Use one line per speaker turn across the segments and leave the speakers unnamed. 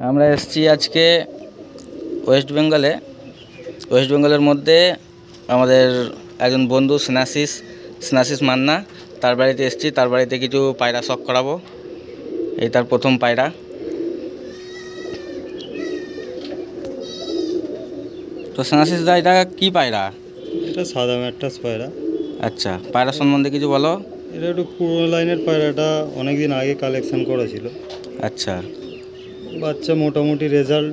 আমরা এসেছি আজকে ওয়েস্ট বেঙ্গলের মধ্যে আমাদের একজন বন্ধু স্নাসিস মান্না, তার বাড়িতে এসেছি। তার বাড়িতে কিছু পায়রা শখ করাবো। এই তার প্রথম পায়রা। তো স্নাসিস দা, এটা কি পায়রা?
এটা সাদা ম্যাট্রাস পায়রা।
আচ্ছা, পায়রা সম্বন্ধে কিছু বলো।
এটা একটু পুরোনো লাইনের পায়রা, এটা অনেকদিন আগে কালেকশন করা ছিল।
আচ্ছা,
বাচ্চা মোটামুটি রেজাল্ট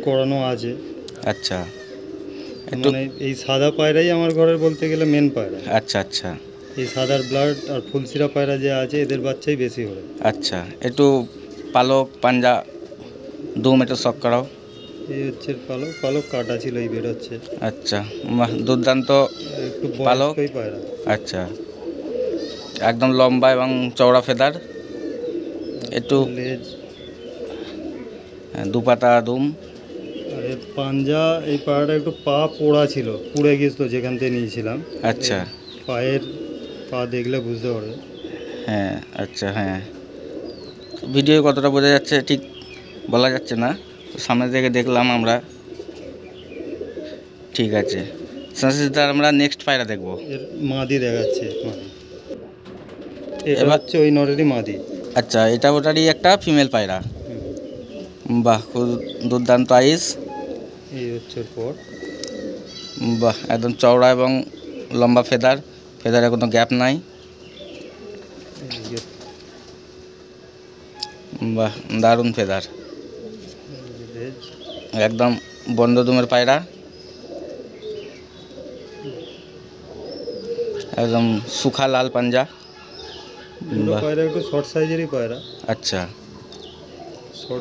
করানো আছে।
আচ্ছা,
মানে এই সাদা পায়রাই আমার ঘরের বলতে গেলে মেন পায়রা।
আচ্ছা আচ্ছা,
এই সাদার ব্লাড আর ফুলসিরা পায়রা যে আছে এদের বাচ্চাই বেশি হয়।
আচ্ছা, একটু পালক পাঞ্জা দুম একটু শখ করাও।
এই হচ্ছে পালক, পালক কাটা ছিল, এই বেরোচ্ছে।
আচ্ছা, বাহ, দুর্দান্ত
একটু
পালক।
বয়স্কই পায়রা।
আচ্ছা, একদম লম্বা এবং চওড়া ফেদার, একটু
লেজ,
দুপাতা দুম।
আর এর পাঞ্জা, এই পায়রাটা একটু পা পোড়া ছিল, পুড়ে গেছিলো যেখান থেকে নিয়েছিলাম।
আচ্ছা,
পায়ের পা দেখলে বুঝতে পারবে।
হ্যাঁ, আচ্ছা, হ্যাঁ, ভিডিও কতটা বোঝা যাচ্ছে ঠিক বলা যাচ্ছে না, সামনে থেকে দেখলাম আমরা। ঠিক আছে, তার আমরা নেক্সট পায়রা দেখবো।
এর মাদি দেখাচ্ছে, মাদি। এটা
এবার
হচ্ছে ওই নরেরই মাদি।
আচ্ছা, এটা ওটারই একটা ফিমেল পায়রা। বাহ, খুব দুর্দান্ত আইস।
এই হচ্ছে ওর পর।
বাহ, একদম চওড়া এবং লম্বা ফেদারে কোনো গ্যাপ নাই। বাহ, দারুণ ফেদার, একদম বন্ধদুমের পায়রা, একদম সুখা লাল পাঞ্জা। বাহ,
পায়রা একটু শর্ট সাইজেরই পায়রা।
আচ্ছা,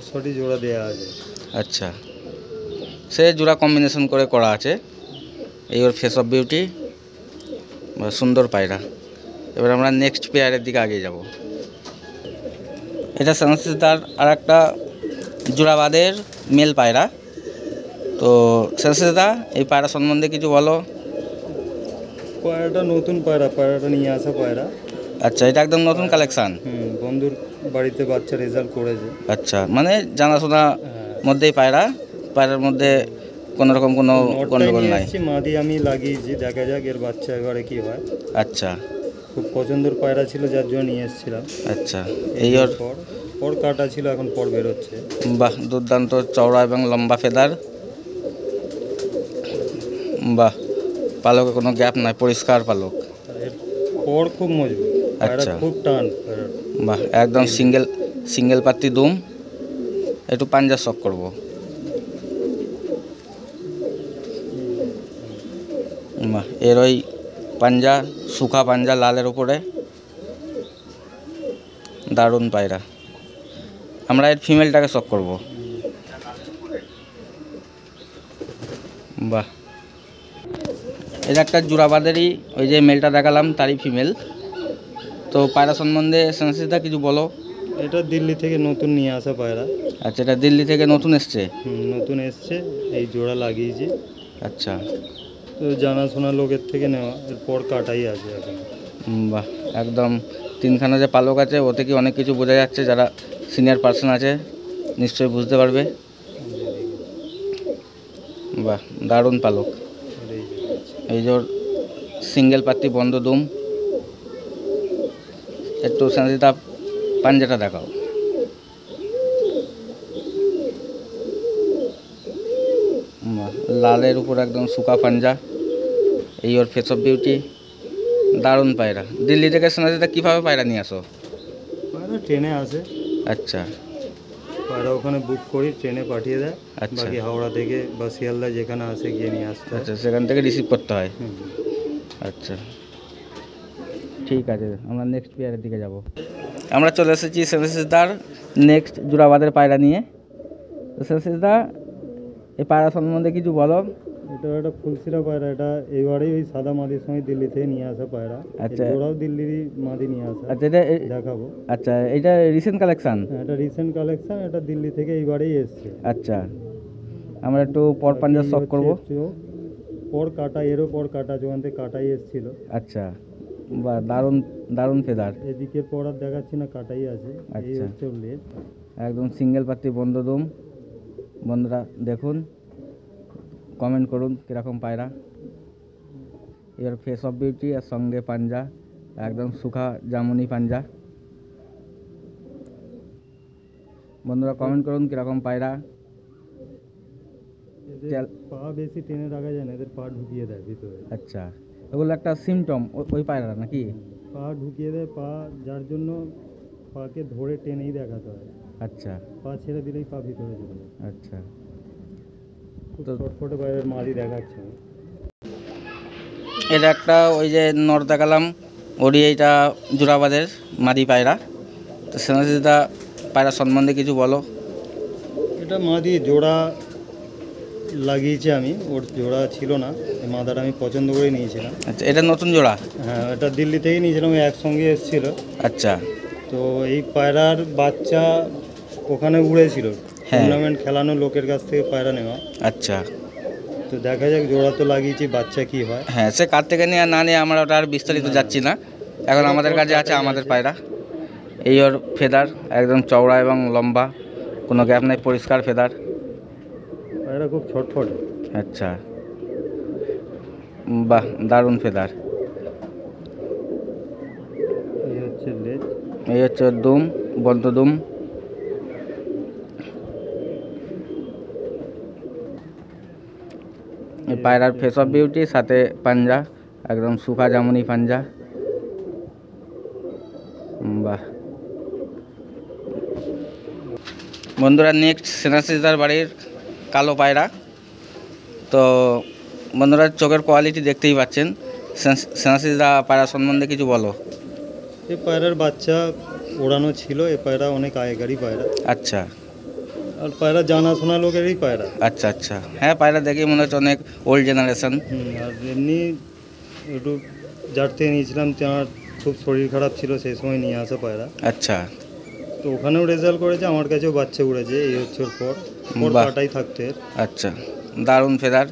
শর্টই জোড়া দেওয়া আছে।
আচ্ছা, সে জোড়া কম্বিনেশন করে করা আছে। এই ওর ফেস অফ বিউটি, সুন্দর পায়রা। এবার আমরা নেক্সট পেয়ারের দিকে আগে যাব। এটা সানসিদার আর একটা জোড়াবাদের মেল পায়রা। তো সানসিদা, এই পায়রা সম্বন্ধে কিছু বলো।
পায়রাটা নতুন পায়রা, পায়রাটা নিয়ে আসা পায়রা।
আচ্ছা, এটা একদম নতুন কালেকশান।
বন্ধুর বাড়িতে বাচ্চা রেজাল্ট করেছে।
আচ্ছা, মানে জানাশোনা মধ্যেই পায়রার মধ্যে কোনো রকম কোনো গন্ডগোল নাই।
মাদি আমি লাগিয়েছি, দেখা যাক এর বাচ্চা এবারে কি হয়।
আচ্ছা,
খুব পছন্দের পায়রা ছিল যার জন্য নিয়ে এসেছিলাম।
আচ্ছা, এই ওর
পর কাটা ছিল, এখন পর বেরোচ্ছে।
বাহ, দুর্দান্ত চওড়া এবং লম্বা ফেদার। বাহ, পালকে কোনো গ্যাপ নাই, পরিষ্কার পালক।
এর পর খুব মজবুত।
আচ্ছা,
খুব টান।
বাহ, একদম সিঙ্গেল পাত্তি দুম। একটু পাঞ্জা শখ করব। বাহ, এর ওই পাঞ্জা, শুকা পাঞ্জা লালের উপরে, দারুণ পায়রা। আমরা এর ফিমেলটাকে শখ করব। বাহ, এটা একটা জোড়াবাদেরই, ওই যে মেলটা দেখালাম তারই ফিমেল। তো পায়রা সম্বন্ধে সংসিতা কিছু বলো।
এটা দিল্লি থেকে নতুন নিয়ে আসা পায়রা।
আচ্ছা, এটা দিল্লি থেকে নতুন এসছে।
নতুন এসছে, এই জোড়া লাগিয়েছি।
আচ্ছা,
তো জানাশোনা লোকের থেকে নেওয়া, এরপর কাটাই আছে এখন।
বাহ, একদম তিনখানা যে পালক আছে ওতে কি অনেক কিছু বোঝা যাচ্ছে। যারা সিনিয়র পার্সন আছে নিশ্চয়ই বুঝতে পারবে। বাহ, দারুণ পালক। এই যে সিঙ্গেল পাত্তি বন্ধ দুম। একটু সংসিতা পাঞ্জাটা দেখাও। লালের উপর একদম শুকা পাঞ্জা। এই ওর ফেস অফ বিউটি, দারুণ পায়রা। দিল্লি থেকে সোনাজিটা কীভাবে পায়রা নিয়ে আসো?
পায়রা ট্রেনে আসে।
আচ্ছা,
পায়রা ওখানে বুক করি, ট্রেনে পাঠিয়ে দেয়।
আচ্ছা,
বাকি হাওড়া থেকে বা শিয়ালদা যেখানে আসে গিয়ে নিয়ে আসতে হয়।
আচ্ছা, সেখান থেকে রিসিভ করতে হয়। আচ্ছা, ঠিক আছে, আমরা নেক্সট পেয়ারের দিকে যাব। আমরা চলে এসেছি সেন্সিসদার নেক্সট জোড়াবাদের পায়রা নিয়ে। তো সেন্সিসদা, এই পায়রা সম্বন্ধে কিছু বলো।
এটা একটা ফুলসিরা পায়রা। এটা এবারেই ওই সাদা মাদির সঙ্গে দিল্লি থেকে নিয়ে আসা পায়রা।
আচ্ছা,
ওরাও দিল্লিরই মাদি নিয়ে আসা।
আচ্ছা, এটা
দেখাবো।
আচ্ছা, এটা রিসেন্ট কালেকশান।
এটা রিসেন্ট কালেকশন, এটা দিল্লি থেকে এইবারেই এসছে।
আচ্ছা, আমরা একটু পর পাঞ্জা শখ করবো।
পর কাটা, এরও পর কাটা, যখন থেকে কাটাই এসছিল।
আচ্ছা, বা দারুণ দারুণ ফেদার।
এদিকে পর আর দেখাচ্ছি না, কাটাই আছে। এই হচ্ছে ওর লেজ।
একদম সিঙ্গেল পাত্তি বন্ধ দুম। বন্ধুরা দেখুন, কমেন্ট করুন কীরকম পায়রা। এর ফেস অফ বিউটি আর সঙ্গে পাঞ্জা, একদম সুখা জামুনি পাঞ্জা। বন্ধুরা কমেন্ট করুন কীরকম পায়রা।
এদের পা বেশি টেনে রাখা যায় না, এদের পা ঢুকিয়ে দেয় ভিতরে।
আচ্ছা, এগুলো একটা সিমটম ওই পায়রা নাকি?
পা ঢুকিয়ে দেয়, পা যার জন্য পাকে ধরে টেনেই দেখাতে হয়।
আচ্ছা
পা ছেড়ে দিলেই পা ভিতরে চলে যায়।
আচ্ছা,
খুব
তো
ছটফটে বাইরের মাদি দেখাচ্ছে।
এটা একটা ওই যে নর দেখালাম, ওরই এইটা জোড়াবাদের মাদি পায়রা। তো সেনাজিদা পায়রা সম্বন্ধে কিছু বলো।
এটা মাদি জোড়া লাগিয়েছি আমি, ওর জোড়া ছিল না, এই মাদাটা আমি পছন্দ করে নিয়েছিলাম।
আচ্ছা, এটা নতুন জোড়া?
হ্যাঁ, এটা দিল্লি থেকেই নিয়েছিলাম, ওই একসঙ্গে এসেছিলো।
আচ্ছা,
তো এই পায়রার বাচ্চা ওখানে উড়েছিল, টুর্নামেন্ট খেলানো লোকের কাছ থেকে পায়রা নেওয়া।
আচ্ছা,
তো দেখা যাক, জোড়া তো লাগিয়েছি, বাচ্চা কি হয়।
হ্যাঁ, সে কার থেকে নিয়ে আর না নিয়ে আমরা ওটা আর বিস্তারিত যাচ্ছি না। এখন আমাদের কাছে আছে আমাদের পায়রা। এই ওর ফেদার একদম চওড়া এবং লম্বা, কোনো গ্যাপ নেই, পরিষ্কার ফেদার।
পায়রা খুব ছটফটে।
আচ্ছা, বাহ, দারুণ ফেদার।
এই হচ্ছে লেজ।
এই হচ্ছে ওর দুম, বন্ধ দুম। এই পায়রার ফেস অফ বিউটি, সাথে পাঞ্জা একদম সুখা জামুনি পাঞ্জা। বাহ। বন্ধুরা নেক্সট সেনাসিদার বাড়ির কালো পায়রা। তো বন্ধুরা চোখের কোয়ালিটি দেখতেই পাচ্ছেন। সেনাসিদা পায়রা সম্বন্ধে কিছু বলো।
এই পায়রার বাচ্চা ওড়ানো ছিল, এই পায়রা অনেক আগেকারই পায়রা,
আচ্ছা
আর পায়রা জানাশোনা লোকেরই পায়রা।
আচ্ছা আচ্ছা, হ্যাঁ, পায়রা দেখে মনে হচ্ছে অনেক ওল্ড জেনারেশন।
আর এমনি একটু যার থেকে নিয়েছিলাম, তার খুব শরীর খারাপ ছিল, সেই সময় নিয়ে আসা পায়রা।
আচ্ছা,
তো ওখানেও রেজাল্ট করেছে, আমার কাছেও বাচ্চা উড়েছে। এই হচ্ছে ওর পর
বাহ।
কাটাই থাকতে।
আচ্ছা, দারুণ ফেদার।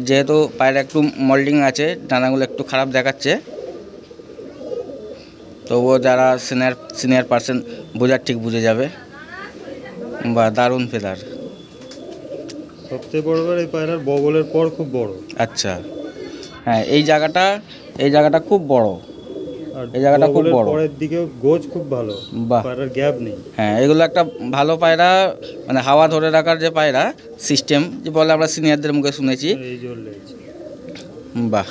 যেহেতু পায়রা একটু মোল্ডিং আছে, ডানাগুলো একটু খারাপ দেখাচ্ছে, তবুও যারা সিনিয়র পার্সন বোঝার ঠিক বুঝে যাবে। বা দারুণ ফেদার।
সবচেয়ে বড় বার এই পায়রার বগলের পর খুব বড়।
আচ্ছা, হ্যাঁ, এই জায়গাটা খুব বড়।
আর
এই জায়গাটা খুব
বগলের
বড়।
পরের দিকেও গোজ খুব ভালো,
বাহ।
পায়রার গ্যাপ নেই।
হ্যাঁ, এগুলো একটা ভালো পায়রা, মানে হাওয়া ধরে রাখার যে পায়রা সিস্টেম যে বলে, আমরা সিনিয়রদের মুখে শুনেছি।
এই জোর লেজ।
বাহ,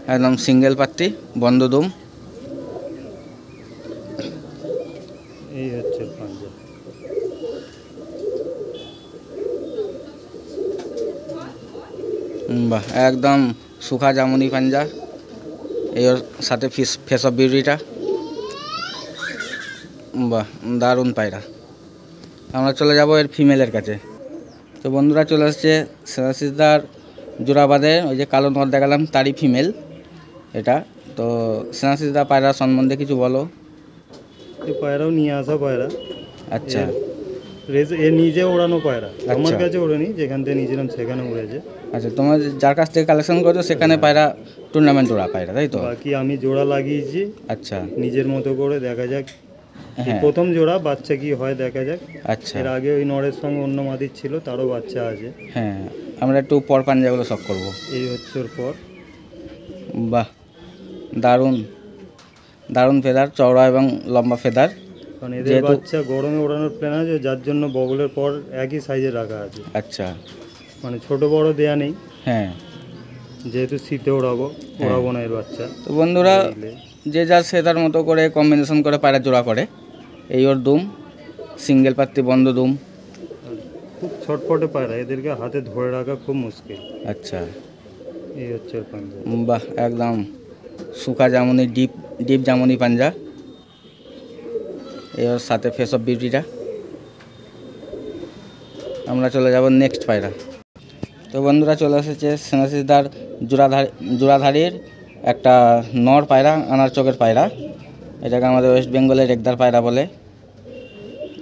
একদম সিঙ্গেল পাত্তি, বন্ধ দুম।
এই হচ্ছে পাঞ্জা।
বাহ, একদম সুখা জামুনি পাঞ্জা। এই ওর সাথে ফেস অফ বিউটিটা। বাহ, দারুণ পায়রা। আমরা চলে যাব এর ফিমেলের কাছে। তো বন্ধুরা চলে আসছে সেনাসিদার জোড়াবাদে ওই যে কালো নর দেখালাম, তারই ফিমেল এটা। তো সেনাসিদা পায়রা সম্বন্ধে কিছু বলো।
এই পায়রাও নিয়ে আসা পায়রা।
আচ্ছা
এ নিজে ওড়ানো পায়রা, আমার
আচ্ছা।
কাছে ওড়েনি, যেখান থেকে নিয়েছিলাম সেখানে উড়েছে।
আচ্ছা, তোমার যার কাছ থেকে কালেকশন করছো সেখানে পায়রা টুর্নামেন্ট ওরা পায়রা, তাই তো?
বাকি আমি জোড়া লাগিয়েছি
আচ্ছা,
নিজের মতো করে, দেখা যাক। এই
হ্যাঁ,
প্রথম জোড়া, বাচ্চা কি হয় দেখা যাক।
আচ্ছা,
এর আগে ওই নরের সঙ্গে অন্য মাদির ছিল, তারও বাচ্চা আছে।
হ্যাঁ, আমরা একটু পর পাঞ্জাগুলো শখ করবো।
এই হচ্ছে ওর পর।
বাহ, দারুণ দারুণ ফেদার, চওড়া এবং লম্বা ফেদার।
কারণ এদের
যেহেতু-
বাচ্চা গরমে ওড়ানোর প্ল্যান আছে, যার জন্য বগলের পর একই সাইজে রাখা আছে,
আচ্ছা,
মানে ছোট বড় দেয়া নেই,
হ্যাঁ।
যেহেতু শীতে ওড়াবো না এর বাচ্চা।
তো বন্ধুরা
বুঝলে?
যে যার সে তার মতো করে কম্বিনেশন করে পায়রা জোড়া করে। এই ওর দুম, সিঙ্গেল পাত্তি, বন্ধ দুম।
খুব ছটফটে পায়রা, এদেরকে হাতে ধরে রাখা খুব মুশকিল।
আচ্ছা,
এই হচ্ছে ওর পাঞ্জা।
বাহ, একদম সুখা জামুনি, ডিপ জামুনি পাঞ্জা। এর সাথে ফেস অফ বিউটিটা। আমরা চলে যাব নেক্সট পায়রা। তো বন্ধুরা চলে এসেছে সেনাসিদার জোড়াধারীর একটা নর পায়রা, আনার চোখের পায়রা। এটাকে আমাদের ওয়েস্ট বেঙ্গলের রেগদার পায়রা বলে।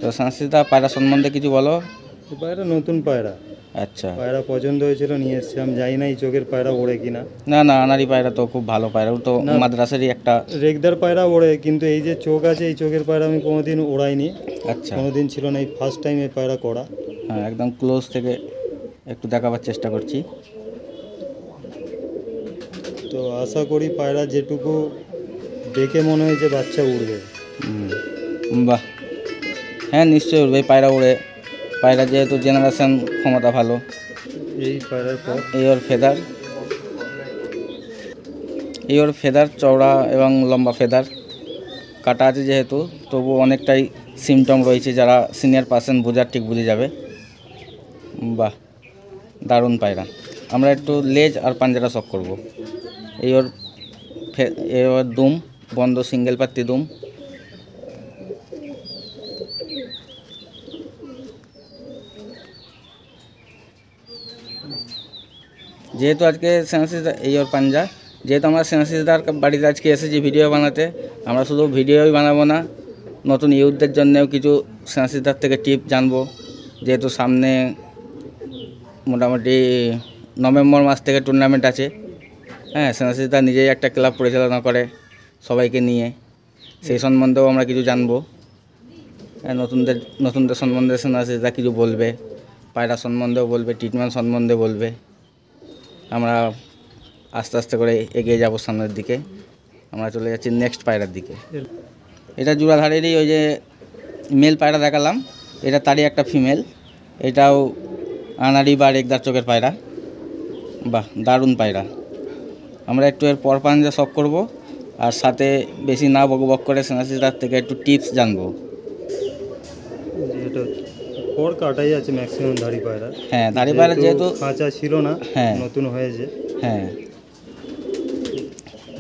তো সেনাসিদা পায়রা সম্বন্ধে কিছু বলো।
এই পায়রা নতুন পায়রা,
আচ্ছা,
পায়রা পছন্দ হয়েছিল, নিয়ে এসেছি। আমি জানি না এই চোখের পায়রা ওড়ে কিনা।
না না, আনারি পায়রা তো খুব ভালো পায়রা, ও তো
না।
মাদ্রাসারই একটা।
রেগদার পায়রা ওড়ে, কিন্তু এই যে চোখ আছে, এই চোখের পায়রা আমি কোনোদিন ওড়াইনি,
আচ্ছা,
কোনোদিন ছিল না, এই ফার্স্ট টাইম এই পায়রা করা।
হ্যাঁ, একদম ক্লোজ থেকে একটু দেখাবার চেষ্টা করছি।
তো আশা করি পায়রা যেটুকু দেখে মনে হয় যে বাচ্চা উড়বে।
বাহ, হ্যাঁ নিশ্চয়ই উঠবে, পায়রা উড়ে। পায়রা যেহেতু জেনারেশন ক্ষমতা ভালো।
এই পায়রার পর
এই ওর ফেদার, এই ওর ফেদার চওড়া এবং লম্বা ফেদার, কাটা আছে যেহেতু, তবু অনেকটাই সিমটম রয়েছে, যারা সিনিয়র পার্সন বোঝার ঠিক বুঝে যাবে। বাহ, দারুণ পায়রা। আমরা একটু লেজ আর পাঞ্জাটা শক করব। এই ওর এই ওর দুম, বন্ধ সিঙ্গেল পাত্তি দুম। যেহেতু আজকে সেনাসিস, এই ওর পাঞ্জা, যেহেতু আমরা সেনাসিসদার বাড়িতে আজকে এসেছি ভিডিও বানাতে, আমরা শুধু ভিডিওই বানাবো না, নতুন ইউথদের জন্যেও কিছু সেনাসিসদার থেকে টিপ জানবো। যেহেতু সামনে মোটামুটি নভেম্বর মাস থেকে টুর্নামেন্ট আছে। হ্যাঁ, সেনাসিসদার নিজেই একটা ক্লাব পরিচালনা করে সবাইকে নিয়ে, সেই সম্বন্ধেও আমরা কিছু জানবো। হ্যাঁ, নতুনদের সম্বন্ধে সেনাসিসদার কিছু বলবে, পায়রা সম্বন্ধেও বলবে, ট্রিটমেন্ট সম্বন্ধে বলবে। আমরা আস্তে আস্তে করে এগিয়ে যাব সামনের দিকে। আমরা চলে যাচ্ছি নেক্সট পায়রার দিকে। এটা জোড়াধারেরই ওই যে মেল পায়রা দেখালাম, এটা তারই একটা ফিমেল। এটাও আনাড়ি বা রেগদার চোখের পায়রা। বাহ, দারুণ পায়রা। আমরা একটু এর পর পাঞ্জা শখ করব, আর সাথে বেশি না বক করে সেনাসিসদার থেকে একটু টিপস জানবো।
এটা পর কাটাই আছে ম্যাক্সিমাম ধাড়ি পায়রা।
হ্যাঁ, ধাড়ি পায়রা যেহেতু
খাঁচা ছিল না,
হ্যাঁ
নতুন হয়েছে
হ্যাঁ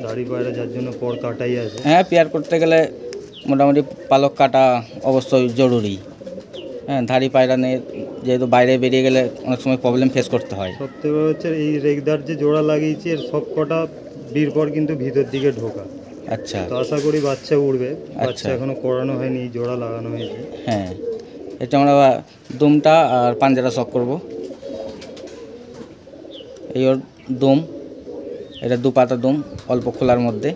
ধাড়ি পায়রা, যার জন্য পর কাটাই আছে।
হ্যাঁ, পেয়ার করতে গেলে মোটামুটি পালক কাটা অবশ্যই জরুরি। হ্যাঁ, ধাড়ি পায়রা নিয়ে যেহেতু বাইরে বেরিয়ে গেলে অনেক সময় প্রবলেম ফেস করতে হয়।
সবথেকে বড় হচ্ছে এই রেগদার যে জোড়া লাগিয়েছি, এর সব কটা বীর পর কিন্তু ভিতর দিকে ঢোকা।
আচ্ছা,
তো আশা করি বাচ্চা উড়বে। বাচ্চা
আচ্ছা।
এখনো করানো হয়নি, জোড়া লাগানো হয়েছে।
হ্যাঁ, এটা আমরা দুমটা আর পাঞ্জাটা শখ করব। এই ওর দুম, এটা দু পাতা দুম, অল্প খোলার মধ্যে।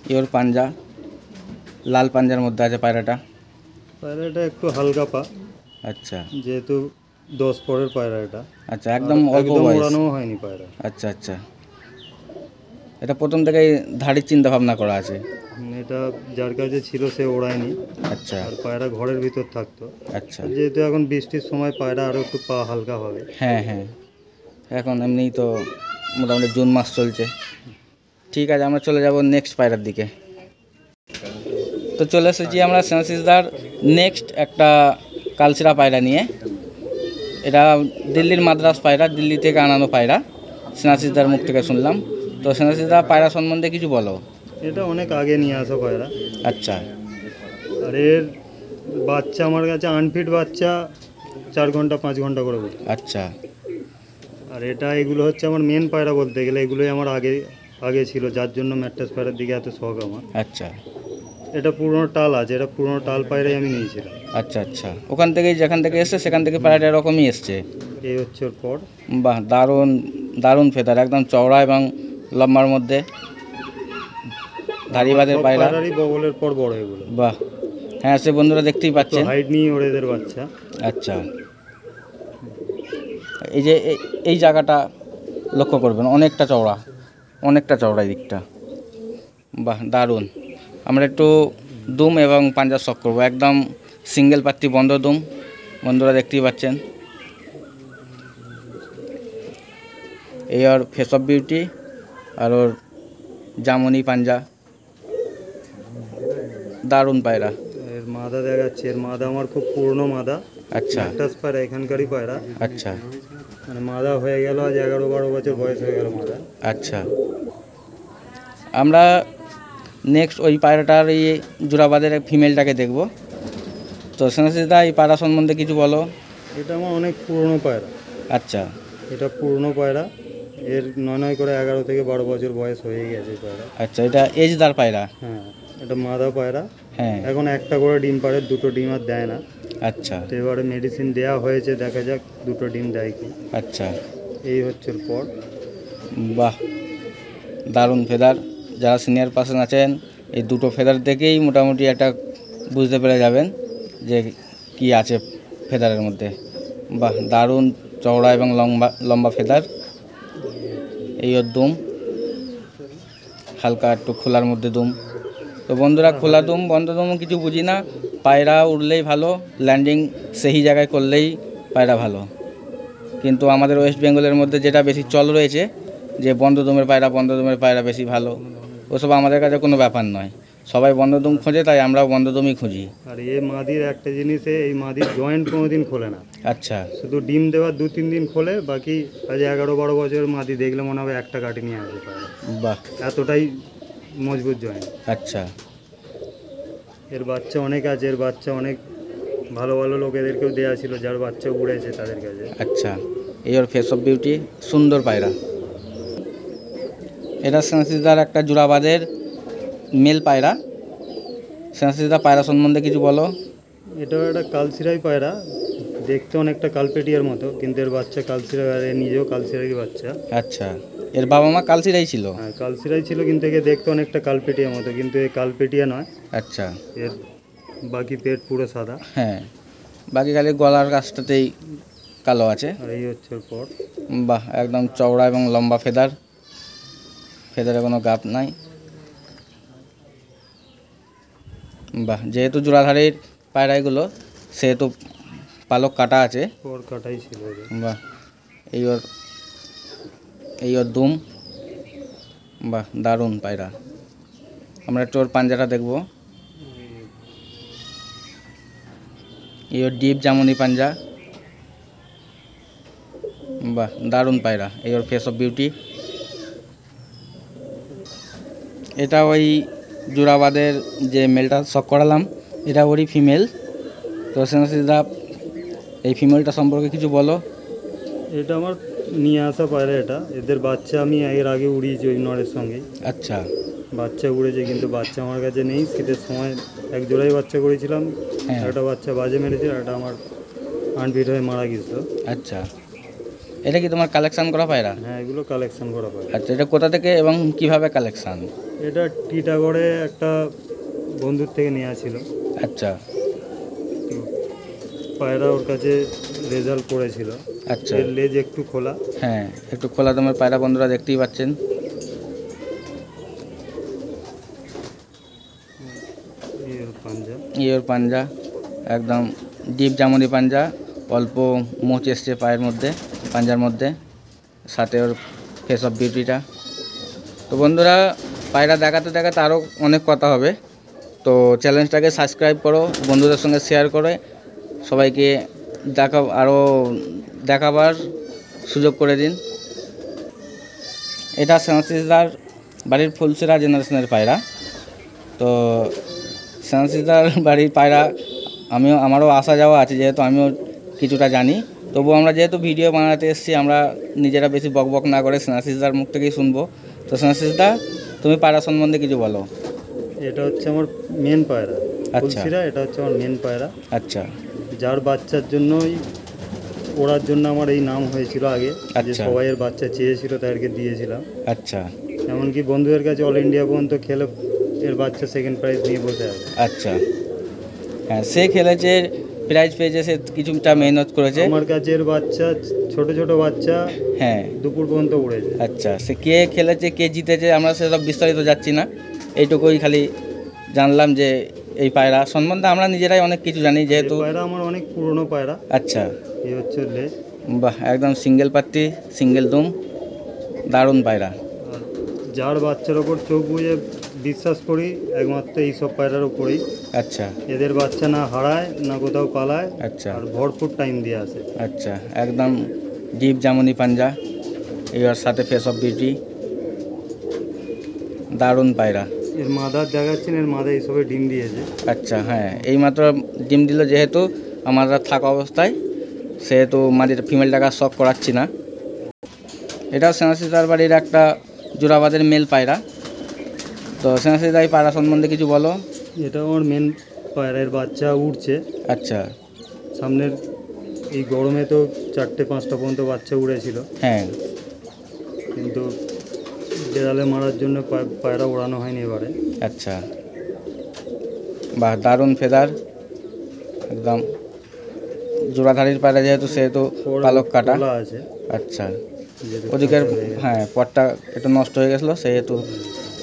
এই ওর পাঞ্জা, লাল পাঞ্জার মধ্যে আছে পায়রাটা।
পায়রাটা একটু হালকা পা,
আচ্ছা
যেহেতু 10 পরের পায়রা এটা।
আচ্ছা, একদম অল্প
একদম
বয়স।
ওড়ানো হয়নি পায়রা।
আচ্ছা আচ্ছা, এটা প্রথম থেকেই ধাড়ির চিন্তা ভাবনা করা আছে।
এটা যার কাছে ছিল সে ওড়ায়নি,
আচ্ছা
আর পায়রা ঘরের ভিতর থাকতো।
আচ্ছা,
যেহেতু এখন বৃষ্টির সময় পায়রা আরও একটু পা হালকা হবে।
হ্যাঁ হ্যাঁ, এখন এমনিই তো মোটামুটি জুন মাস চলছে। ঠিক আছে, আমরা চলে যাব নেক্সট পায়রার দিকে। তো চলে এসেছি আমরা সেনাসিসদার নেক্সট একটা কালচিরা পায়রা নিয়ে। এটা দিল্লির মাদ্রাস পায়রা, দিল্লি থেকে আনানো পায়রা, সেনাসিসদার মুখ থেকে শুনলাম। তো সেনাসিসদার পায়রা সম্বন্ধে কিছু বলো।
এটা অনেক আগে নিয়ে আসা পায়রা,
আচ্ছা
আর এর বাচ্চা আমার কাছে আনফিট বাচ্চা 4 ঘন্টা 5 ঘন্টা করে বলি।
আচ্ছা
আর এগুলো হচ্ছে আমার মেন পায়রা বলতে গেলে, এগুলোই আমার আগে ছিল, যার জন্য ম্যাট্রাস পায়রার দিকে এত শখ আমার।
আচ্ছা
এটা পুরনো টাল আছে, এটা পুরনো টাল পায়রাই আমি নিয়েছিলাম।
আচ্ছা আচ্ছা, ওখান থেকেই যেখান থেকে এসছে সেখান থেকে পায়রাটা এরকমই এসছে।
এই হচ্ছে ওর পর।
বাহ, দারুণ দারুণ ফেদার, একদম চওড়া এবং লম্বার মধ্যে, ধাড়িবাদের
সব
পায়রা।
পায়রারই বগলের পর বড় এগুলো।
বাহ, হ্যাঁ সে বন্ধুরা দেখতেই পাচ্ছেন।
হাইট নিয়ে ওর এদের বাচ্চা।
আচ্ছা, এই যে এই জায়গাটা লক্ষ্য করবেন, অনেকটা চওড়া এই দিকটা। বাহ, দারুণ। আমরা একটু দুম এবং পাঞ্জা শখ করবো, একদম সিঙ্গেল পাত্তি বন্ধ দুম, বন্ধুরা দেখতেই পাচ্ছেন। এই ওর ফেস অফ বিউটি আর ওর জামনি পাঞ্জা, দারুণ পায়রা।
এর মাদা দেখাচ্ছে, এর মাদা আমার খুব পুরনো মাদা।
আচ্ছা
ম্যাট্রাস পায়রা, এখানকারই পায়রা।
আচ্ছা
মানে মাদা হয়ে গেল, আজ 11-12 বছর বয়স হয়ে গেল মাদা।
আচ্ছা, আমরা নেক্সট ওই পায়রাটার এই জোড়াবাদের ফিমেলটাকে দেখব। তো সেনাসিসদা এই পায়রা সম্বন্ধে কিছু বলো।
এটা আমার অনেক পুরনো পায়রা।
আচ্ছা
এটা পুরনো পায়রা, এর 9 করে 11 থেকে 12 বছর বয়স হয়ে গেছে এই পায়রা।
আচ্ছা, এটা এজদার পায়রা।
হ্যাঁ, এটা মাদা পায়রা,
হ্যাঁ
এখন একটা করে ডিম পারে, দুটো ডিম আর দেয় না।
আচ্ছা
তো এবারে মেডিসিন দেওয়া হয়েছে, দেখা যাক দুটো ডিম দেয় কি।
আচ্ছা
এই হচ্ছে ওর পর।
বাহ, দারুণ ফেদার। যারা সিনিয়র পার্সন আছেন এই দুটো ফেদার দেখেই মোটামুটি একটা বুঝতে পেরে যাবেন যে কি আছে ফেদারের মধ্যে। বাহ, দারুণ চওড়া এবং লম্বা লম্বা ফেদার। এই ওর দুম, হালকা একটু খোলার মধ্যে দুম। তো বন্ধুরা, খোলা দুম বন্ধ দুম কিছু বুঝি না, পায়রা উড়লেই ভালো, ল্যান্ডিং সেই জায়গায় করলেই পায়রা ভালো। কিন্তু আমাদের ওয়েস্ট বেঙ্গলের মধ্যে যেটা বেশি চল রয়েছে যে বন্ধ দুমের পায়রা বেশি ভালো, ওসব আমাদের কাছে কোনো ব্যাপার নয়। সবাই বন্ধ দুম খোঁজে, তাই আমরাও বন্ধ দুমই খুঁজি।
আর এই মাদির একটা জিনিসে, এই মাদির জয়েন্ট কোনোদিন খোলে না,
আচ্ছা
শুধু ডিম দেওয়ার 2-3 দিন খোলে, বাকি আজ 11-12 বছরের মাদি দেখলে মনে হবে একটা কাটি নিয়ে আসবে পায়রা,
বাহ,
এতটাই মজবুত জয়েন্ট।
আচ্ছা
এর বাচ্চা অনেক আছে, এর বাচ্চা অনেক ভালো ভালো লোকেদেরকেও দেওয়া ছিল, যার বাচ্চা উড়েছে তাদের কাছে।
আচ্ছা, এই ওর ফেস অফ বিউটি, সুন্দর পায়রা। এটা সেন্সিদার একটা জোড়াবাদের মেল পায়রা। সেন্সিদা পায়রা সম্বন্ধে কিছু বলো।
এটাও একটা কালচিরাই পায়রা, দেখতে অনেকটা কালপেটিয়ার মতো, কিন্তু এর বাচ্চা কালচিরা, আর এর নিজেও কালচিরারই বাচ্চা।
আচ্ছা, এর বাবা মা কালচিরাই ছিল।
হ্যাঁ, কালচিরাই ছিল, কিন্তু একে দেখতে অনেকটা কালপেটিয়ার মতো, কিন্তু এ কালপেটিয়া নয়।
আচ্ছা,
এর বাকি পেট পুরো সাদা,
হ্যাঁ, বাকি খালি গলার কাছটাতেই কালো আছে।
আর এই হচ্ছে ওর পর।
বাহ, একদম চওড়া এবং লম্বা ফেদার, ফেদারে কোনো গাপ নাই। বাহ, যেহেতু জোড়াধারীর পায়রা এগুলো, সেহেতু পালক কাটা আছে।
পর কাটাই ছিল এদের।
বাহ, এই ওর দুম। বাহ, দারুণ পায়রা। আমরা একটু ওর পাঞ্জাটা দেখব। এই ওর ডিপ জামুনি পাঞ্জা। বাহ, দারুণ পায়রা। এই ওর ফেস অফ বিউটি। এটা ওই জোড়াবাদের যে মেলটা শখ করালাম, এটা ওরই ফিমেল। তো সেন্সিদা, এই ফিমেলটা সম্পর্কে কিছু বলো।
এটা আমার নিয়ে আসা পায়রা, এটা এদের বাচ্চা আমি এর আগে উড়িয়েছি ওই নরের সঙ্গেই।
আচ্ছা
বাচ্চা উড়েছে, কিন্তু বাচ্চা আমার কাছে নেই। শীতের সময় এক জোড়াই বাচ্চা করেছিলাম,
হ্যাঁ,
একটা বাচ্চা বাজে মেরেছে, আর একটা আমার আনফিট হয়ে মারা গেছিল।
আচ্ছা, এটা কি তোমার কালেকশন করা পায়রা?
হ্যাঁ, এগুলো কালেকশন করা পায়রা।
আচ্ছা, এটা কোথা থেকে এবং কিভাবে কালেকশন?
এটা টিটাগড়ে একটা বন্ধুর থেকে নেওয়া ছিল।
আচ্ছা
তো পায়রা ওর কাছে রেজাল্ট করেছিল।
আচ্ছা,
এর লেজ একটু খোলা।
হ্যাঁ, একটু খোলা দমের পায়রা বন্ধুরা দেখতেই পাচ্ছেন।
এই ওর পাঞ্জা।
এই ওর পাঞ্জা, একদম ডিপ জামুনি পাঞ্জা, অল্প মোচ এসছে পায়ের মধ্যে, পাঞ্জার মধ্যে, সাথে ওর ফেস অফ বিউটিটা। তো বন্ধুরা, পায়রা দেখাতে দেখাতে আরও অনেক কথা হবে। তো চ্যানেলটাকে সাবস্ক্রাইব করো, বন্ধুদের সঙ্গে শেয়ার করে সবাইকে আরও দেখাবার সুযোগ করে দিন। এটা সেন্সিদার বাড়ির ফুলসেরা জেনারেশনের পায়রা। তো সেন্সিদার বাড়ির পায়রা আমারও আসা যাওয়া আছে, যেহেতু আমিও কিছুটা জানি। তবু আমরা যেহেতু ভিডিও বানাতে এসেছি, আমরা নিজেরা বেশি বকবক না করে সেন্সিদার মুখ থেকেই শুনবো। তো সেন্সিদা, তুমি পায়রা সম্বন্ধে কিছু বলো।
এটা হচ্ছে আমার মেন পায়রা,
আচ্ছা।
ফুলসিরা। এটা হচ্ছে আমার মেন পায়রা,
আচ্ছা
যার বাচ্চার জন্যই ওড়ার জন্য আমার এই নাম হয়েছিল আগে। যে
আচ্ছা।
সবাই এর বাচ্চা চেয়েছিল, তাদেরকে দিয়েছিলাম।
আচ্ছা
এমনকি বন্ধুদের কাছে অল ইন্ডিয়া পর্যন্ত খেলে এর বাচ্চা সেকেন্ড প্রাইজ নিয়ে বসে আছে।
আচ্ছা, হ্যাঁ, সে খেলেছে, প্রাইজ পেয়েছে, সে কিছুটা মেহনত করেছে।
আমার কাছে এর বাচ্চা, ছোট ছোট বাচ্চা,
হ্যাঁ,
দুপুর পর্যন্ত উড়েছে।
আচ্ছা, সে কে খেলেছে, কে জিতেছে, আমরা সেসব বিস্তারিত যাচ্ছি না। এইটুকুই খালি জানলাম যে এই পায়রা সম্বন্ধে আমরা নিজেরাই অনেক কিছু জানি, যেহেতু
এই পায়রা আমার অনেক পুরনো পায়রা।
আচ্ছা,
এই হচ্ছে লেজ।
বাহ, একদম সিঙ্গেল পাত্তি, সিঙ্গেল দুম, দারুণ পায়রা।
আর যার বাচ্চার ওপর চোখ বুজে বিশ্বাস করি একমাত্র এইসব পায়রার উপরেই।
আচ্ছা
এদের বাচ্চা না হারায়, না কোথাও পালায়,
আচ্ছা
আর ভরপুর টাইম দিয়ে আসে।
আচ্ছা, একদম ডিপ জামুনি পাঞ্জা, এর সাথে ফেস অফ বিউটি, দারুণ পায়রা।
এর মাদার দেখাচ্ছেন, এর মাদা এইসবে ডিম দিয়েছে।
আচ্ছা, হ্যাঁ, এইমাত্র ডিম দিল, যেহেতু আমরা থাকা অবস্থায়, সেহেতু মাদির ফিমেলটাকে শখ করাচ্ছি না। এটাও সেনাসিতার বাড়ির একটা জোড়াবাদের মেল পায়রা। তো সেনাশিস দা এই পায়রা সম্বন্ধে কিছু বলো।
এটা আমার মেন পায়রার বাচ্চা উঠছে
আচ্ছা।
সামনের এই গরমে তো 4টে-5টা পর্যন্ত বাচ্চা উড়েছিল,
হ্যাঁ।
কিন্তু বেড়ালে মারার জন্য পায়রা ওড়ানো হয়নি এবারে।
আচ্ছা, বাহ, দারুণ ফেদার একদম। জোড়াধারীর পায়রা যেহেতু সেহেতু পালক কাটা
খোলা আছে,
আচ্ছা।
যেহেতু
ওদিকের
কাঁচা হয়ে গেছে।
হ্যাঁ পটটা একটু নষ্ট হয়ে গেছিলো সেহেতু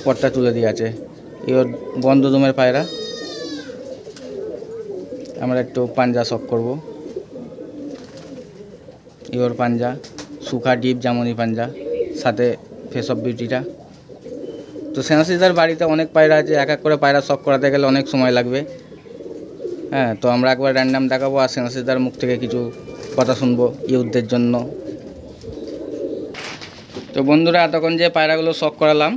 পটটা তুলে দিয়ে আছে। এর বন্ধ দমের পায়রা। আমরা একটু পাঞ্জা শখ করব। ইওর পাঞ্জা সুখা ডিপ জামনি পাঞ্জা, সাথে ফেস অফ বিউটিটা। তো সেনাশিসদার বাড়িতে অনেক পায়রা আছে, এক এক করে পায়রা শখ করাতে গেলে অনেক সময় লাগবে। হ্যাঁ, তো আমরা একবার র্যান্ডাম দেখাবো আর সেনাশিসদার মুখ থেকে কিছু কথা শুনবো ইউথদের জন্য। তো বন্ধুরা, এতক্ষণ যে পায়রাগুলো শখ করালাম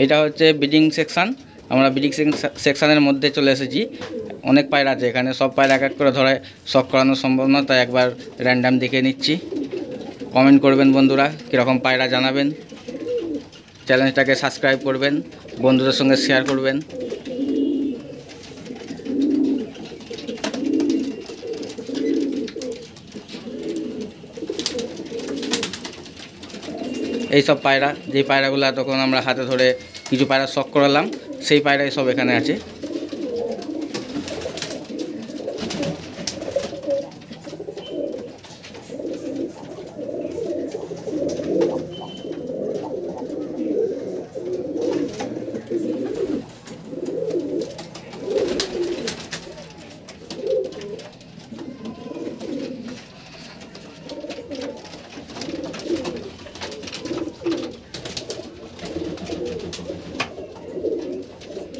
এটা হচ্ছে ব্রিডিং সেকশান। আমরা ব্রিডিং সেকশানের মধ্যে চলে এসেছি। অনেক পায়রা আছে এখানে, সব পায়রা এক এক করে ধরে শখ করানো সম্ভব না, তাই একবার র্যান্ডাম দেখে নিচ্ছি। কমেন্ট করবেন বন্ধুরা, কীরকম পায়রা জানাবেন। চ্যানেলটাকে সাবস্ক্রাইব করবেন, বন্ধুদের সঙ্গে শেয়ার করবেন। এই সব পায়রা, যেই পায়রাগুলো তখন আমরা হাতে ধরে কিছু পায়রা শখ করালাম, সেই পায়রাই সব এখানে আছে।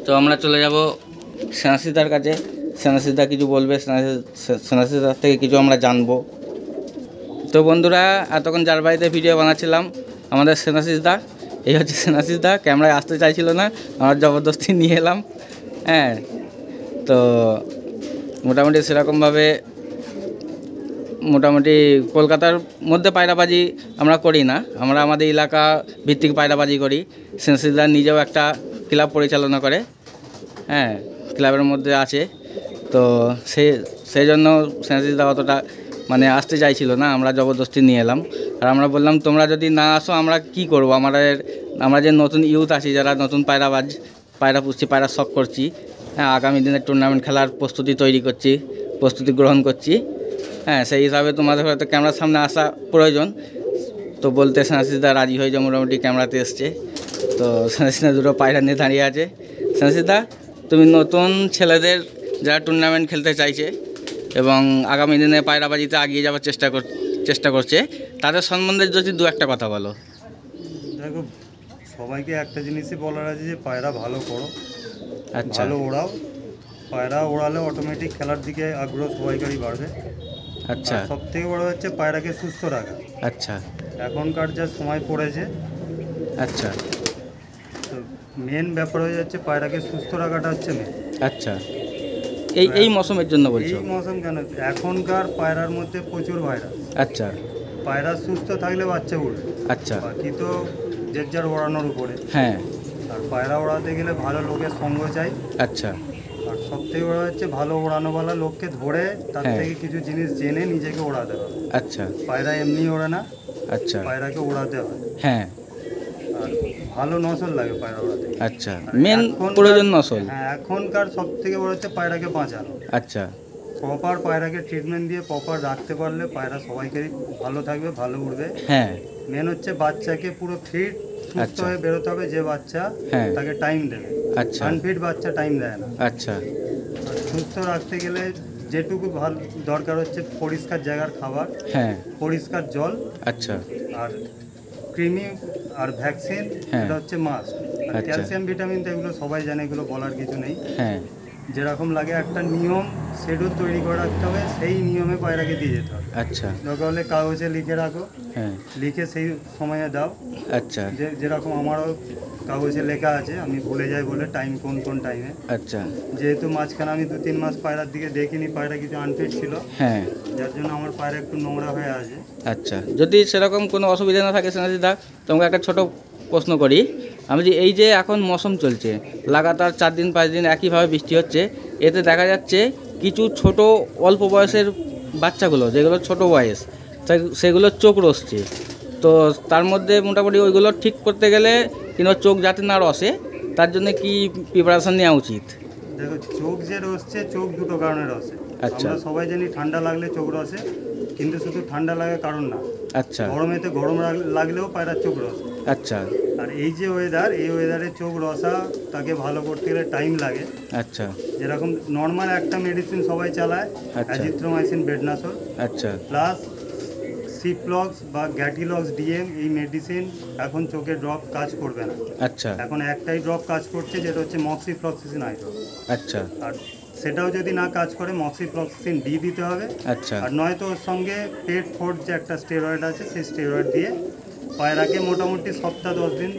তো আমরা চলে যাব সেনাশিসদার কাছে। সেনাশিসদা কিছু বলবে, সেনাশিসদার থেকে কিছু আমরা জানবো। তো বন্ধুরা, এতক্ষণ যার বাড়িতে ভিডিও বানাচ্ছিলাম আমাদের সেনাশিসদা, এই হচ্ছে সেনাশিসদা। ক্যামেরায় আসতে চাইছিল না, আমরা জবরদস্তি নিয়ে এলাম। হ্যাঁ, তো মোটামুটি সেরকমভাবে মোটামুটি কলকাতার মধ্যে পায়রাবাজি আমরা করি না, আমরা আমাদের এলাকা ভিত্তিক পায়রাবাজি করি। সেনাশিসদা নিজেও একটা ক্লাব পরিচালনা করে, হ্যাঁ, ক্লাবের মধ্যে আছে। তো সেই জন্য সেনাশিসদা অতটা মানে আসতে চাইছিল না, আমরা জবরদস্তি নিয়ে এলাম। আর আমরা বললাম তোমরা যদি না আসো আমরা কি করব, আমরা যে নতুন ইউথ আছি যারা নতুন পায়রাবাজ, পায়রা পুষছি, পায়রা শখ করছি, হ্যাঁ, আগামী দিনে টুর্নামেন্ট খেলার প্রস্তুতি গ্রহণ করছি। হ্যাঁ, সেই হিসাবে তোমাদের হয়তো ক্যামেরার সামনে আসা প্রয়োজন। তো বলতে সেনাশিসদা রাজি হয়ে যে মোটামুটি ক্যামেরাতে এসছে। তো সেনাশিসদা দুটো পায়রা নিয়ে দাঁড়িয়ে আছে। সেনাশিসদা, তুমি নতুন ছেলেদের যারা টুর্নামেন্ট খেলতে চাইছে এবং আগামী দিনে পায়রাবাজিতে এগিয়ে যাওয়ার চেষ্টা করছে, তাদের সম্বন্ধে যদি দু একটা কথা বলো।
দেখো, সবাইকে একটা জিনিসই বলার আছে যে পায়রা ভালো করো,
আচ্ছা।
ভালো ওড়াও। পায়রা ওড়ালে অটোমেটিক খেলার দিকে আগ্রহ সবাইকারই বাড়বে।
আচ্ছা।
সব থেকে বড় হচ্ছে পায়রাকে সুস্থ রাখা।
আচ্ছা।
এখনকার যা সময় পড়েছে,
আচ্ছা।
তো মেন ব্যাপার হয়ে যাচ্ছে পায়রাকে সুস্থ রাখাটা হচ্ছে মেন।
আচ্ছা, এই মৌসুমের জন্য বলছো?
এই মৌসুম কেন, এখনকার পায়রার মধ্যে প্রচুর ভাইরাস।
আচ্ছা।
পায়রা সুস্থ থাকলে বাচ্চা উড়বে,
আচ্ছা।
বাকি তো যে যার ওড়ানোর উপরে।
হ্যাঁ।
আর পায়রা ওড়াতে গেলে ভালো লোকের সঙ্গ চাই।
আচ্ছা।
আর সব থেকে বড় হচ্ছে ভালো ওড়ানোওয়ালা লোককে ধরে তার
হ্যাঁ।
থেকে কিছু জিনিস জেনে নিজেকে ওড়াতে হবে।
আচ্ছা।
পায়রা এমনি ওড়ে না,
আচ্ছা।
পায়রাকে ওড়াতে হয়।
হ্যাঁ।
আর ভালো নসল লাগে পায়রা ওড়াতে।
আচ্ছা, মেন প্রয়োজন নসল।
হ্যাঁ, এখনকার সব থেকে বড় হচ্ছে পায়রাকে বাঁচানো।
আচ্ছা।
প্রপার পায়রাকে ট্রিটমেন্ট দিয়ে প্রপার রাখতে পারলে পায়রা সবাইকারই ভালো থাকবে, ভালো উঠবে।
হ্যাঁ।
মেন হচ্ছে বাচ্চাকে পুরো ফিট সুস্থ
আচ্ছা।
হয়ে বেরোতে হবে। যে বাচ্চা
হ্যাঁ।
তাকে টাইম দেবে।
আচ্ছা।
আনফিট বাচ্চা টাইম দেয় না।
আচ্ছা।
আর সুস্থ রাখতে গেলে যেটুকু ভালো দরকার হচ্ছে পরিষ্কার জায়গার খাবার,
হ্যাঁ।
পরিষ্কার জল,
আচ্ছা।
আর কৃমি আর ভ্যাকসিন,
হ্যাঁ।
এটা হচ্ছে মাস্ট। আর
আচ্ছা।
ক্যালসিয়াম ভিটামিন তো এগুলো সবাই জানে, এগুলো বলার কিছু নেই।
হ্যাঁ।
যেরকম লাগে একটা নিয়ম শিডিউল তৈরি করে রাখতে হবে, সেই নিয়মে পায়রাকে দিয়ে যেতে হবে।
আচ্ছা।
দরকার হলে কাগজে লিখে রাখো,
হ্যাঁ।
লিখে সেই সময়ে দাও।
আচ্ছা।
যেরকম আমারও কাগজে লেখা আছে, আমি ভুলে যাই বলে টাইম কোন টাইমে।
আচ্ছা।
যেহেতু মাঝখানে আমি 2-3 মাস পায়রার দিকে দেখিনি, পায়রা কিছু আনফিট ছিল,
হ্যাঁ।
যার জন্য আমার পায়রা একটু নোংরা হয়ে আছে।
আচ্ছা, যদি সেরকম কোনো অসুবিধা না থাকে সেনাশিসদা, তোমাকে একটা ছোট প্রশ্ন করি। আমি যে এই যে এখন মৌসুম চলছে, লাগাতার 4 দিন 5 দিন একইভাবে বৃষ্টি হচ্ছে, এতে দেখা যাচ্ছে কিছু ছোট অল্প বয়সের বাচ্চাগুলো, যেগুলো ছোট বয়স, সেগুলোর চোখ রসছে। তো তার মধ্যে মোটামুটি ওইগুলো ঠিক করতে গেলে কিংবা চোখ যাতে না রসে, তার জন্য কি প্রিপারেশন নেওয়া উচিত?
দেখো, চোখ যে রসছে, চোখ দুটো কারণে রসে।
আচ্ছা।
আমরা সবাই জানি ঠান্ডা লাগলে চোখ রসে, কিন্তু শুধু ঠান্ডা লাগে কারণ না,
আচ্ছা
গরমেতে গরম লাগলেও পায়রার চোখ রসে।
আচ্ছা
আর এই যে ওয়েদার, এই ওয়েদারে চোখ রসা তাকে ভালো করতে গেলে টাইম লাগে।
আচ্ছা
যেরকম নর্মাল একটা মেডিসিন সবাই চালায়,
আচ্ছা।
অ্যাজিথ্রোমাইসিন, বেডনাসল
আচ্ছা
প্লাস সিপ্লক্স বা গ্যাটিলক্স ডিএম, এই মেডিসিন এখন চোখে ড্রপ কাজ করবে না।
আচ্ছা
এখন একটাই ড্রপ কাজ করছে, যেটা হচ্ছে মক্সিফ্লক্সিসিন আই ড্রপ।
আচ্ছা
আর সেটাও যদি না কাজ করে মক্সিফ্লক্সিসিন ডি দিতে হবে।
আচ্ছা
আর নয়তো ওর সঙ্গে পেট ফোর্ট যে একটা স্টেরয়েড আছে, সেই স্টেরয়েড দিয়ে পায়রাকে মোটামুটি সপ্তাহ 10 দিন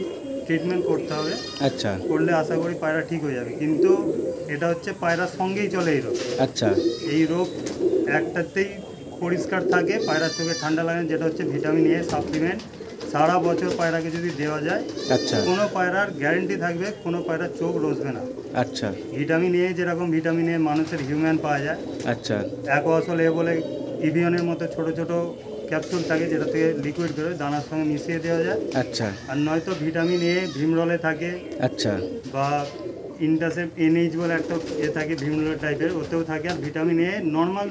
ট্রিটমেন্ট করতে হবে।
আচ্ছা
করলে আশা করি পায়রা ঠিক হয়ে যাবে। কিন্তু এটা হচ্ছে পায়রার সঙ্গেই চলে এই রোগ।
আচ্ছা
এই রোগ একটাতেই পরিষ্কার থাকে, পায়রার চোখে ঠান্ডা লাগে, যেটা হচ্ছে ভিটামিন এ সাপ্লিমেন্ট। সারা বছর পায়রাকে যদি দেওয়া যায়,
আচ্ছা
কোনো পায়রার গ্যারেন্টি থাকবে কোনো পায়রার চোখ রসবে না।
আচ্ছা
ভিটামিন এ, যেরকম ভিটামিন এ মানুষের হিউম্যান পাওয়া যায়,
আচ্ছা
অ্যাকোয়াসল এ বলে ইভিয়নের মতো ছোট ছোট ক্যাপসুল থাকে, যেটা থেকে লিকুইড করে দানার সঙ্গে মিশিয়ে দেওয়া যায়।
আচ্ছা
আর নয়তো ভিটামিন এ ভিমরলে থাকে,
আচ্ছা
বা ইন্টারসেপ্ট এনএইচ বলে একটা থাকে ভিমরল টাইপের, ওতেও থাকে। আর ভিটামিন এ নর্মাল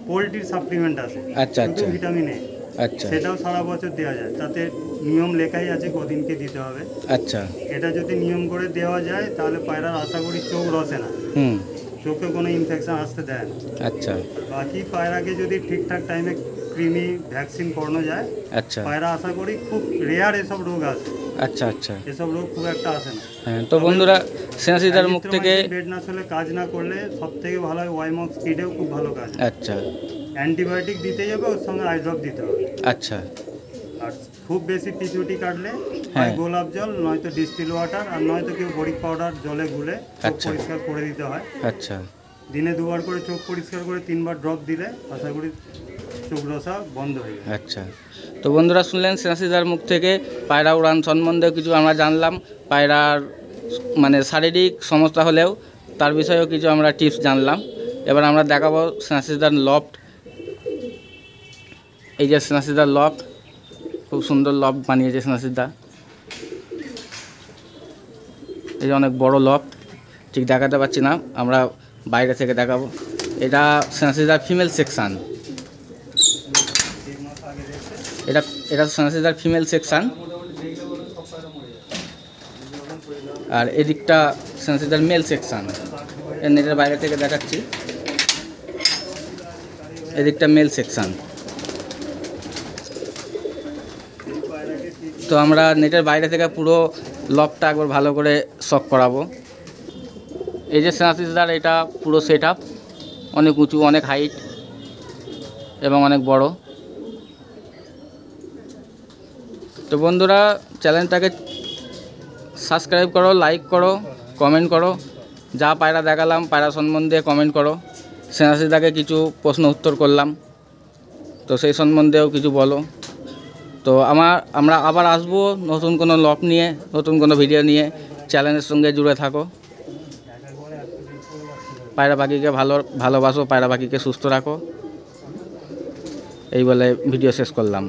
পোলট্রির সাপ্লিমেন্ট আছে,
আচ্ছা
শুধু
আচ্ছা
ভিটামিন এ,
আচ্ছা
সেটাও সারা বছর দেওয়া যায়। তাতে নিয়ম লেখাই আছে কদিনকে দিতে হবে।
আচ্ছা
এটা যদি নিয়ম করে দেওয়া যায়, তাহলে পায়রার আশা করি চোখ রসে না,
হুম
চোখে কোনো ইনফেকশন আসতে দেয় না।
আচ্ছা
বাকি পায়রাকে যদি ঠিকঠাক টাইমে কৃমি ভ্যাকসিন করানো যায়,
আচ্ছা
পায়রা আশা করি খুব রেয়ার এসব রোগ আসে,
আচ্ছা আচ্ছা
এসব রোগ খুব একটা আসে না।
হ্যাঁ, তো বন্ধুরা সেনাসিদার মুখ থেকে
বেডনাসলে কাজ না করলে সব থেকে ভালো হয় ওয়াইমক্স স্পিডেও খুব ভালো কাজ।
আচ্ছা
অ্যান্টিবায়োটিক দিতেই হবে, ওর সঙ্গে আই ড্রপ দিতে হবে।
আচ্ছা
আর খুব বেশি পিছুটি কাটলে
হ্যাঁ।
হয় গোলাপ জল, নয়তো ডিস্টিল ওয়াটার, আর নয়তো কেউ বরিক পাউডার জলে গুলে চোখ
আচ্ছা।
পরিষ্কার করে দিতে হয়।
আচ্ছা
দিনে 2 বার করে চোখ পরিষ্কার করে 3 বার ড্রপ দিলে আশা করি চোখ রসা বন্ধ হয়ে যাবে।
আচ্ছা, তো বন্ধুরা শুনলেন সেনাসিদার মুখ থেকে পায়রা উড়ান সম্বন্ধে কিছু আমরা জানলাম। পায়রার মানে শারীরিক সমস্যা হলেও তার বিষয়েও কিছু আমরা টিপস জানলাম। এবার আমরা দেখাবো সেনাসিদার লফট। এই যে সেনাসিদার লফট, খুব সুন্দর লফট বানিয়েছে সেনাসিদা। এই যে অনেক বড় লফট, ঠিক দেখাতে পাচ্ছি না, আমরা বাইরে থেকে দেখাবো। এটা সেনাসিদার ফিমেল সেকশান, এটা সেনাসিদার ফিমেল সেকশান। আর এদিকটা সেনাসিদার মেল সেকশান। এর নেটের বাইরে থেকে দেখাচ্ছি, এদিকটা মেল সেকশান। তো আমরা নেটের বাইরে থেকে পুরো লফটটা একবার ভালো করে শক করাবো। এই যে সেনাসিদার এটা পুরো সেট আপ, অনেক উঁচু, অনেক হাইট এবং অনেক বড়। তো বন্ধুরা চ্যানেলটাকে সাবস্ক্রাইব করো, লাইক করো, কমেন্ট করো। যা পায়রা দেখালাম পায়রা সম্বন্ধে কমেন্ট করো। সেনাসিদাকে কিছু প্রশ্ন উত্তর করলাম, তো সেই সম্বন্ধেও কিছু বলো। তো আমরা আবার আসবো নতুন কোনো লফট নিয়ে, নতুন কোনো ভিডিও নিয়ে। চ্যানেলের সঙ্গে জুড়ে থাকো। পায়রা পাখিকে ভালোবাসো, পায়রা পাখিকে সুস্থ রাখো। এই বলে ভিডিও শেষ করলাম।